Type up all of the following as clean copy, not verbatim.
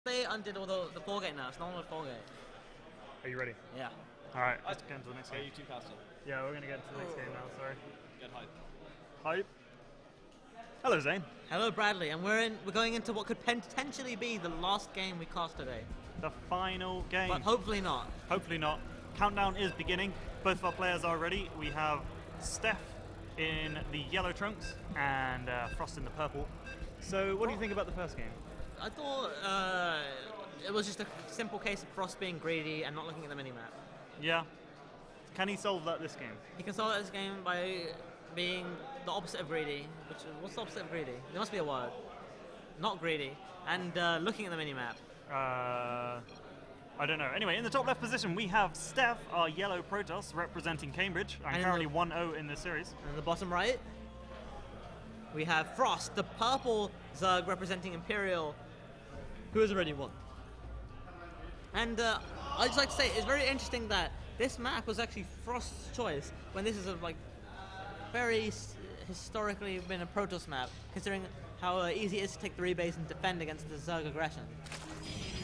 They undid all the 4-gate now. It's not all 4-gate. Are you ready? Yeah. Alright, let's get into the next Are game. you too casting? Yeah, we're going to get into the next game now, sorry. Get hype. Hype. Hello, Zane. Hello, Bradley, and we're going into what could potentially be the last game we cast today. The final game. But hopefully not. Hopefully not. Countdown is beginning. Both of our players are ready. We have Steph in the yellow trunks and Frost in the purple. So, what do you think about the first game? I thought it was just a simple case of Frost being greedy and not looking at the minimap. Yeah. Can he solve that this game? He can solve this game by being the opposite of greedy. What's the opposite of greedy? There must be a word. Not greedy. And looking at the minimap. I don't know. Anyway, in the top left position, we have Steph, our yellow Protoss, representing Cambridge. I'm And currently 1-0 in this series. And in the bottom right, we have Frost, the purple Zerg representing Imperial, who has already won. And I'd just like to say, it's very interesting that this map was actually Frost's choice, when this is a very historically been a Protoss map, considering how easy it is to take the rebase and defend against the Zerg aggression.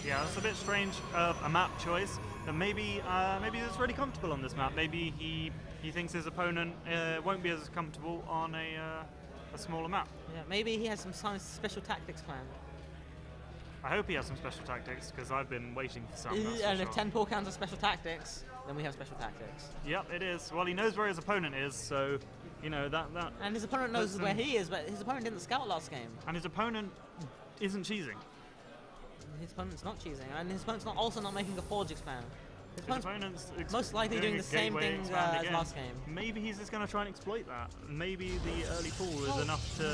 Yeah, it's a bit strange of a map choice, but maybe he's really comfortable on this map. Maybe he thinks his opponent won't be as comfortable on a smaller map. Yeah, maybe he has some special tactics planned. I hope he has some special tactics, because I've been waiting for some. That's And for if sure. 10 pull counts are special tactics, then we have special tactics. Yep, it is. Well, he knows where his opponent is, so you know that. And his opponent knows where he is, but his opponent didn't scout last game. And his opponent isn't cheesing. His opponent's not cheesing, and his opponent's also not making a Forge expand. His His opponent's opponent's most likely doing a the same gateway thing expand as again. last game. Maybe he's just going to try and exploit that. Maybe the early pool is enough to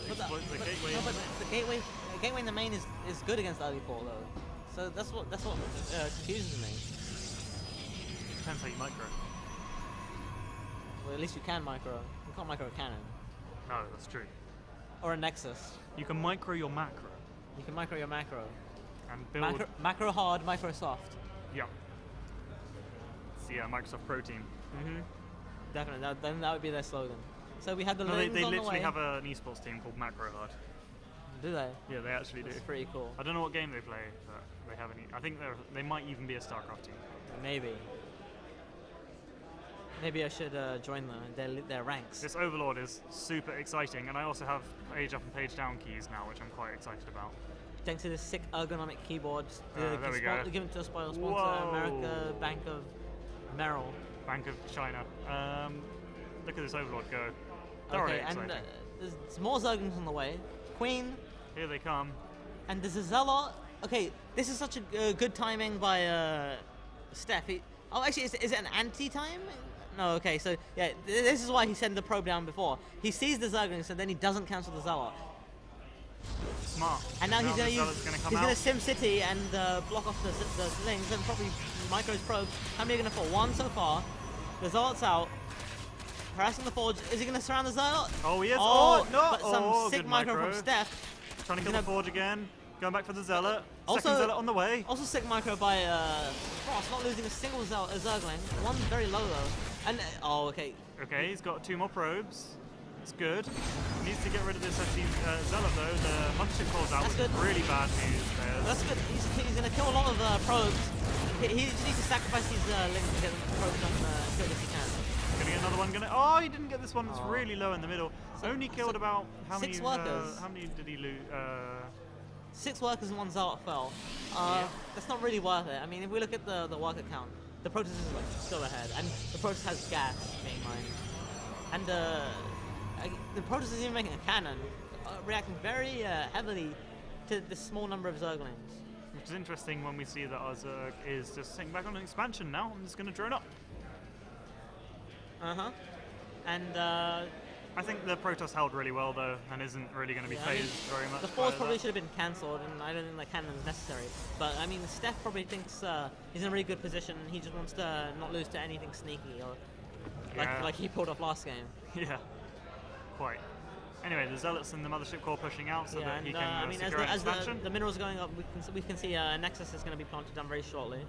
exploit the gateway. No, but the gateway in the main is good against early pull though. So that's what confuses me. Depends how you micro. Well, at least you can micro. You can't micro a cannon No, that's true. or a Nexus. You can micro your macro You can micro your macro. and build. Macro hard, micro soft. Yeah. It's the Microsoft Pro team. Definitely. Then that would be their slogan. So we have the No, Lings they on the literally way. have an esports team called Macro Hard. Do they? Yeah, they actually do. That's pretty cool. I don't know what game they play, but they have I think they might even be a StarCraft team. Maybe. Maybe I should join their ranks. This Overlord is super exciting, and I also have page up and page down keys now, which I'm quite excited about. Thanks to this sick ergonomic keyboard, There we go. given to us by our sponsor, Whoa. America Bank of Merrill. Bank of China. Look at this Overlord go. Thoroughly Okay, and exciting. there's more Zerglings on the way. Queen, Here they come. and there's a Zealot. Okay, this is such a good timing by Steph. Actually, is it an anti-time? No, okay, so yeah, this is why he sent the probe down before. He sees the Zerglings, and then he doesn't cancel the Zealot. Smart. And now he's the gonna Zealot's come he's gonna out. Sim City and block off the things and probably micro his probes. How many are gonna fall? One so far. The Zealot's out. Harassing the Forge. Is he gonna surround the Zealot? Oh, he is. Oh, Oh, no. But some Oh, sick good micro micro. from Steph. Trying to He's kill the gonna- Forge again. Going back for the Zealot. Also- Second Zealot on the way. Also sick micro by Frost, not losing a single Zergling. One's very low though. And oh, okay. Okay, he's got 2 more probes. It's good. Needs to get rid of this SC Zealot though. The mothership calls out, That's which is good. really bad news there. That's good. He's gonna kill a lot of probes. He just needs to sacrifice these links to get the probes on kill if he can. Gonna get another one. Oh, he didn't get this one. It's Oh. really low in the middle. Only killed about how 6 many? workers. How many did he lose? 6 workers and 1 Zealot fell. Yeah. That's not really worth it. I mean, if we look at the worker count, the Protoss is still ahead, and the Protoss has gas being mined, and the Protoss is even making a cannon, reacting very heavily to the small number of Zerglings. Which is interesting when we see that our Zerg is just sitting back on an expansion now and just going to drone up. And I think the Protoss held really well though, and isn't really going to be yeah, I mean, phased very much. the by Force probably that. should have been cancelled, and I don't think the cannon is necessary. But I mean, Steph probably thinks he's in a really good position. He just wants to not lose to anything sneaky, or Yeah. like he pulled off last game. Yeah, quite. Anyway, the Zealots and the Mothership Core pushing out so that he can I mean, secure an as expansion. the minerals going up, we can see Nexus is going to be planted down very shortly.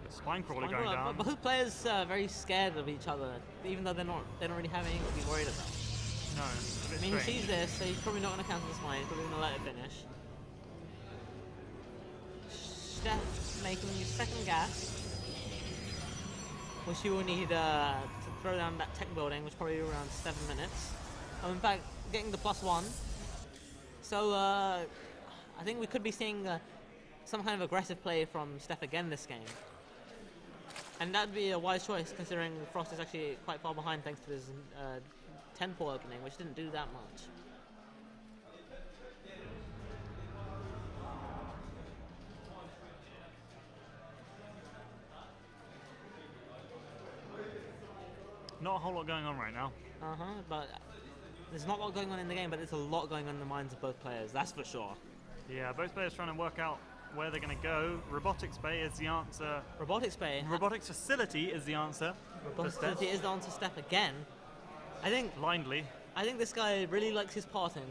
Spine Crawler going But down. both players very scared of each other, even though they don't really have anything to be worried about. No, it's a bit I mean, he strange. sees this, so he's probably not going to cancel the spine. He's probably going to let it finish. making the second gas, which you will need to throw down that tech building, which probably around 7 minutes. In fact, getting the +1. So I think we could be seeing some kind of aggressive play from Steph again this game. And that'd be a wise choice, considering Frost is actually quite far behind thanks to his 10-4 opening, which didn't do that much. Not a whole lot going on right now. But there's not a lot going on in the game, but there's a lot going on in the minds of both players, that's for sure. Yeah, both players trying to work out where they're going to go. Robotics Bay is the answer. Robotics Bay. Robotics Facility is the answer. Robotics Facility is the answer, Steph again. I think blindly. I think this guy really likes his parting.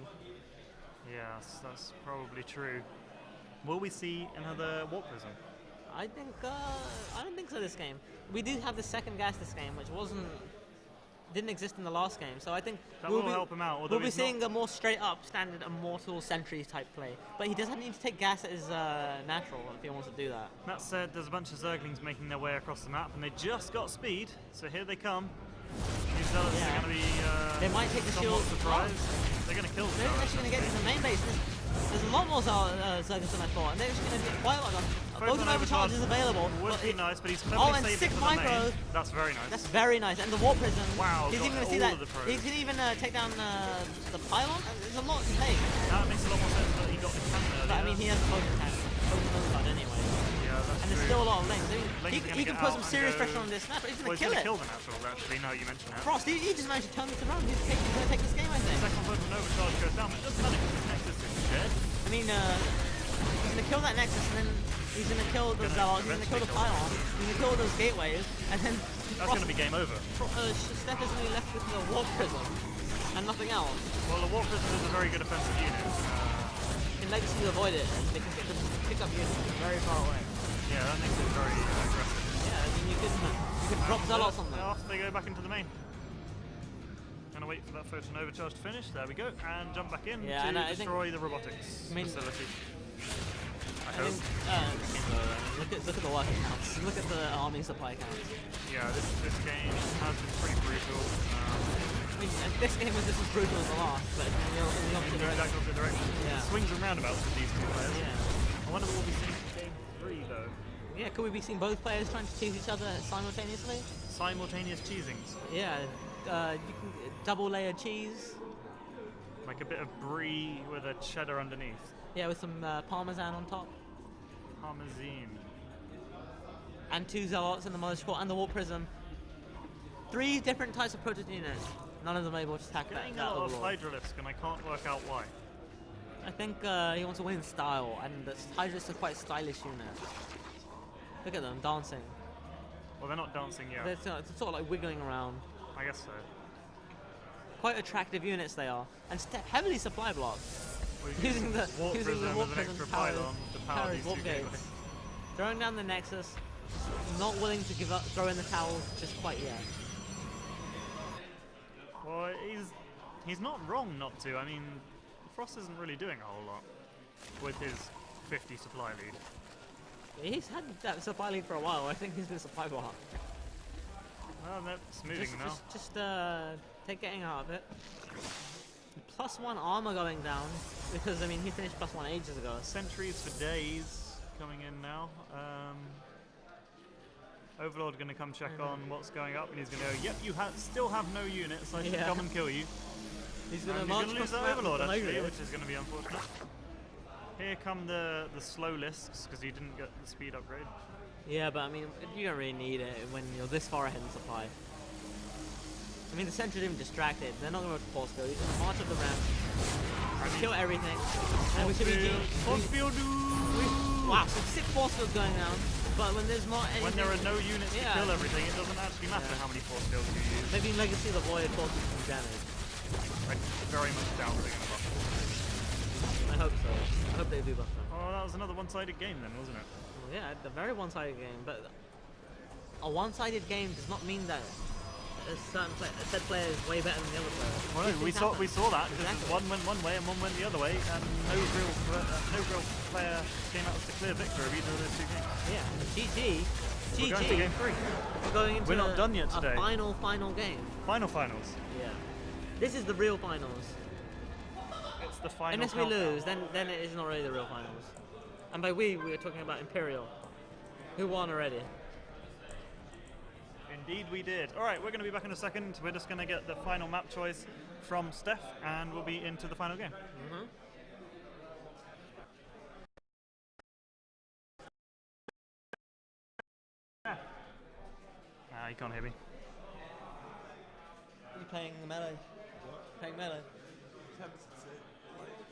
Yes, that's probably true. Will we see another Warp Prism? I don't think so this game. We do have the second gas this game, which didn't exist in the last game, so I think that will help him out. We'll be seeing a more straight up standard Immortal Sentry type play, but he doesn't need to take gas as natural if he wants to do that. That said, there's a bunch of Zerglings making their way across the map, and they just got speed, so here they come. These Zealots are going to be they might take the shield. Surprised. They're going to kill them. They're actually going to get to the main base. There's a lot more Zerglings than I thought, and they're actually going to get quite a lot of them. Photon Overcharge is available. Would be nice, but he's cleverly and saved 6 it for the micro. main. That's very nice. That's very nice. And the Warp Prism. Wow, he's even going to see that. He can even take down the pylon. There's a lot to take. That makes a lot more sense that he got the cannon earlier. But I mean, he has a Photon cannon. Photon Overcharge anyway. Yeah, that's and there's true. still a lot of lanes. I mean, he can put some serious go... pressure on this snap, but he's going to kill it. He's going to kill the natural, actually, now you mention that. Frost, he just managed to turn this around. He's going to take this game, I think. Second Photon Overcharge goes down, but it doesn't matter because the Nexus is dead. I mean, he's going to kill that Nexus, and then he's going to kill the Zealot, he's going to kill the Pylon, he's going to kill those gateways, and then... That's going to be game over. Steph is going to be left with the Warp Prism, and nothing else. Well, the Warp Prism is a very good offensive unit. In Legacy you avoid it, and they can get the pick-up units very far away. Yeah, that makes it very aggressive. Yeah, I mean, you could drop Zealots on them. After they go back into the main. Gonna wait for that Photon Overcharge to finish. There we go, and jump back in to destroy the robotics facility. I hope. Look at the working counts. Look at the army supply counts. Yeah, this game has been pretty brutal. I mean, this game was just as brutal as the last, but in the opposite direction. Yeah. Swings and roundabouts with these two players. Yeah. I wonder what we'll be seeing in game 3 though. Yeah, could we be seeing both players trying to cheese each other simultaneously? Simultaneous cheesings. Yeah, you can double layer cheese. Like a bit of brie with a cheddar underneath. Yeah, with some parmesan on top. Parmesan. And 2 Zealots in the Mother's Court and the Warp Prism. 3 different types of prototype units. None of them able to attack that. Getting a lot of Hydralisks, and I can't work out why. I think he wants to win in style, and the Hydralisks are quite stylish units. Look at them dancing. Well, they're not dancing yet. They're sort of like wiggling around. I guess so. Quite attractive units they are, and Steph heavily supply blocked. Using the Warp Prism as an extra pylon to power these two gateways. Throwing down the Nexus, not willing to give up, throw in the towel just quite yet. Well, he's not wrong not to. I mean, Frost isn't really doing a whole lot with his 50 supply lead. He's had that supply lead for a while. I think he's been supply blocked. Well, that's moving now. Just take getting out of it. +1 armor going down because I mean he finished +1 ages ago. Sentries for days coming in now. Overlord going to come check on what's going up, and he's going to go, yep, you still have no units, I should come and kill you. He's going to lose the Overlord, actually, which is going to be unfortunate. Here come the slow lists, because he didn't get the speed upgrade. Yeah, but I mean, you don't really need it when you're this far ahead in supply. I mean, the sentry's even distracted. They're not going to force go. He's going to march up the ramp, kill everything, and we should be... Force field! Wow, so 6 force fields going down. But when there's not anything... When there are no units to kill everything, it doesn't actually matter how many force fields you use. Maybe in Legacy of the Void forces some damage. I very much doubt they're going to buff them. I hope so. I hope they do buff them. Oh, that was another one-sided game then, wasn't it? Well, yeah, a very one-sided game, but a one-sided game does not mean that a said player is way better than the other player. Well, These we things saw happen. we saw that because Exactly. one went one way and one went the other way, and no real player came out with the clear victor of either of those two games. Yeah. GG. We're going to game 3. We're going into We're not done yet today. a final game. Finals. Yeah. This is the real finals. It's the final. Unless we countdown. lose, then it is not really the real finals. And by we are talking about Imperial, who won already. Indeed we did. Alright, we're going to be back in a second. We're just going to get the final map choice from Steph, and we'll be into the final game. Mm-hmm. You can't hear me. You playing the melee? Playing melee?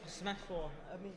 Smash 4. I mean.